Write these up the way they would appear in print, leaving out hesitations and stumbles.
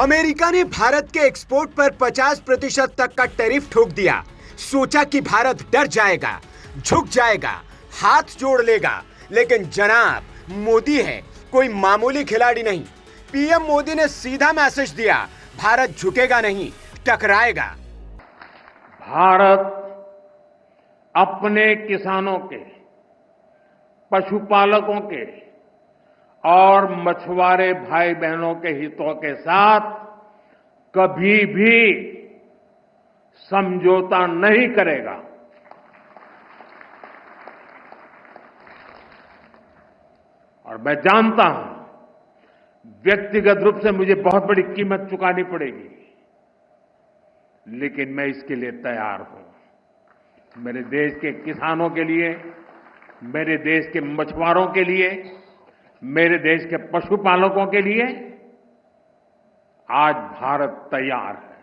America ने भारत के export पर 50% तक का टैरिफ ठोक दिया। सोचा कि भारत डर जाएगा, झुक जाएगा, हाथ जोड़ लेगा, लेकिन जनाब मोदी है, कोई मामूली खिलाड़ी नहीं। पीएम मोदी ने सीधा मैसेज दिया, भारत झुकेगा नहीं, टकराएगा। भारत अपने किसानों के, पशुपालकों के और मछुआरे भाई बहनों के हितों के साथ कभी भी समझौता नहीं करेगा। और मैं जानता हूं व्यक्तिगत रूप से मुझे बहुत बड़ी कीमत चुकानी पड़ेगी, लेकिन मैं इसके लिए तैयार हूं। मेरे देश के किसानों के लिए, मेरे देश के मछुआरों के लिए, मेरे देश के पशुपालकों के लिए आज भारत तैयार है।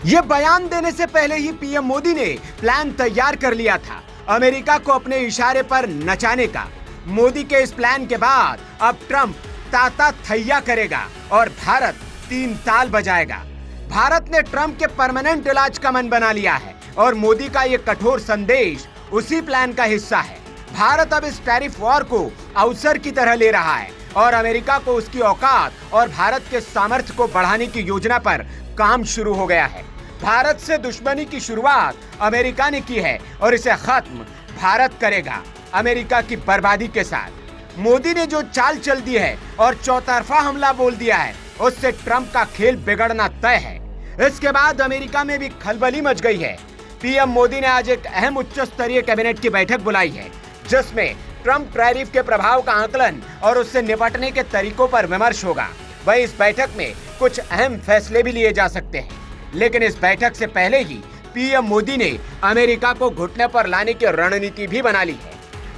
यह बयान देने से पहले ही पीएम मोदी ने प्लान तैयार कर लिया था अमेरिका को अपने इशारे पर नचाने का। मोदी के इस प्लान के बाद अब ट्रंप ताता थैया करेगा और भारत तीन ताल बजाएगा। भारत ने ट्रंप के परमानेंट इलाज का मन बना लिया है और मोदी का यह कठोर संदेश उसी प्लान का हिस्सा है। भारत अब इस टैरिफ वॉर को अवसर की तरह ले रहा है और अमेरिका को उसकी औकात और भारत के सामर्थ्य को बढ़ाने की योजना पर काम शुरू हो गया है। भारत से दुश्मनी की शुरुआत अमेरिका ने की है और इसे खत्म भारत करेगा अमेरिका की बर्बादी के साथ। मोदी ने जो चाल चल दी है और चौतरफा हमला बोल दिया है, उससे ट्रंप का खेल बिगड़ना तय है। इसके बाद अमेरिका में भी खलबली मच गई है। पीएम मोदी ने आज एक अहम उच्च स्तरीय कैबिनेट की बैठक बुलाई है, जिसमें ट्रंप टैरिफ के प्रभाव का आकलन और उससे निपटने के तरीकों पर विमर्श होगा। वहीं इस बैठक में कुछ अहम फैसले भी लिए जा सकते हैं, लेकिन इस बैठक से पहले ही पीएम मोदी ने अमेरिका को घुटने पर लाने की रणनीति भी बना ली है।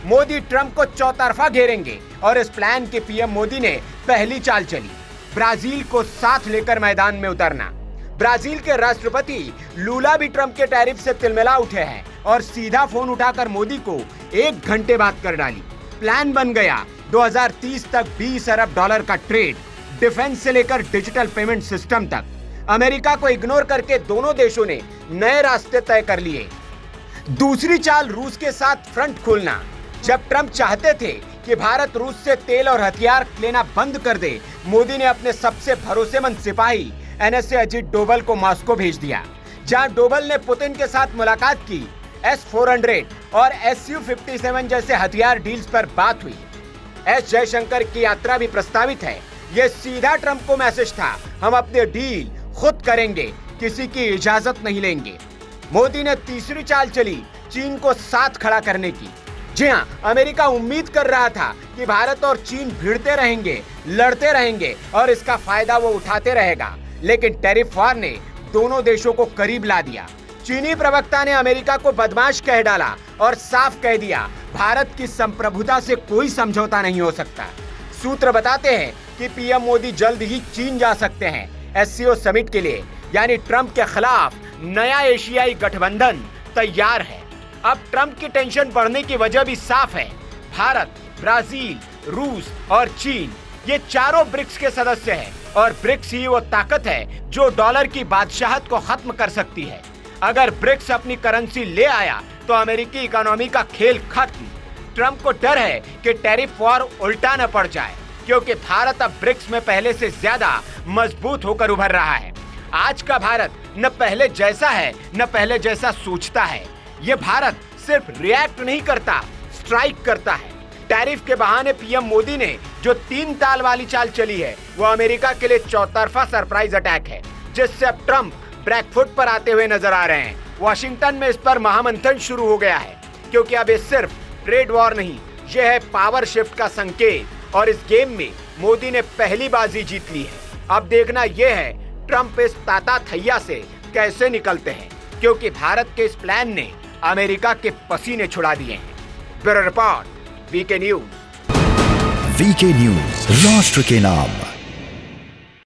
मोदी ट्रंप को चौतरफा घेरेंगे और इस प्लान के पीएम मोदी ने पहली चाल चली, ब्राजील को साथ लेकर मैदान में उतरना। ब्राजील के राष्ट्रपति लूला भी ट्रंप के टैरिफ से तिलमिला उठे हैं और सीधा फोन उठाकर मोदी को 1 घंटे बात कर डाली। प्लान बन गया 2030 तक $20 अरब का ट्रेड, डिफेंस से लेकर डिजिटल पेमेंट सिस्टम तक। अमेरिका को इग्नोर करके दोनों देशों ने नए रास्ते तय कर लिए। दूसरी चाल रूस के साथ फ्रंट खोलना। जब ट्रंप चाहते थे कि भारत रूस से तेल और हथियार लेना बंद कर दे, मोदी ने अपने सबसे भरोसेमंद सिपाही एनएसए अजीत डोभाल को मॉस्को भेज दिया, जहां डोभाल ने पुतिन के साथ मुलाकात की। S-400 और Su-57 जैसे हथियार डील्स पर बात हुई। एस जयशंकर की यात्रा भी प्रस्तावित है। यह सीधा ट्रंप को मैसेज था, हम अपने डील खुद करेंगे, किसी की इजाजत नहीं लेंगे। मोदी ने तीसरी चाल चली, चीन को साथ खड़ा करने की। जी हां, अमेरिका उम्मीद कर रहा था कि भारत और चीन भिड़ते रहेंगे, लड़ते रहेंगे और इसका फायदा वो उठाते रहेगा, लेकिन टैरिफ वॉर ने दोनों देशों को करीब ला दिया। चीनी प्रवक्ता ने अमेरिका को बदमाश कह डाला और साफ कह दिया, भारत की संप्रभुता से कोई समझौता नहीं हो सकता। सूत्र बताते हैं कि पीएम मोदी जल्द ही चीन जा सकते हैं SCO समिट के लिए, यानी ट्रंप के खिलाफ नया एशियाई गठबंधन तैयार है। अब ट्रंप की टेंशन बढ़ने की वजह भी साफ है। भारत, ब्राजील, रूस और चीन ये चारों ब्रिक्स के सदस्य हैं और ब्रिक्स ही वो ताकत है जो डॉलर की बादशाहत को खत्म कर सकती है। अगर ब्रिक्स अपनी करेंसी ले आया तो अमेरिकी इकोनॉमी का खेल खत्म। ट्रंप को डर है कि टैरिफ वॉर उल्टा न पड़ जाए, क्योंकि भारत अब ब्रिक्स में पहले से ज्यादा मजबूत होकर उभर रहा है। आज का भारत न पहले जैसा है, न पहले जैसा सोचता है। ये भारत सिर्फ रिएक्ट नहीं करता, स्ट्राइक करता है। टैरिफ के बहाने पीएम मोदी ने जो 3 ताल वाली चाल चली है, वो अमेरिका के लिए चौतरफा सरप्राइज अटैक है, जिससे अब ट्रंप ब्रेकफुट पर आते हुए नजर आ रहे हैं। वॉशिंगटन में इस पर महामंथन शुरू हो गया है, क्योंकि अब ये सिर्फ ट्रेड वॉर नहीं, यह है पावर शिफ्ट का संकेत और इस गेम में मोदी ने पहली बाजी जीत ली है। अब देखना यह है ट्रंप इस ताता थैया से कैसे निकलते हैं, क्योंकि भारत के इस प्लान ने अमेरिका के पसीने छुड़ा दिए हैं। Bureau report, VK news. VK news, राष्ट्र के नाम।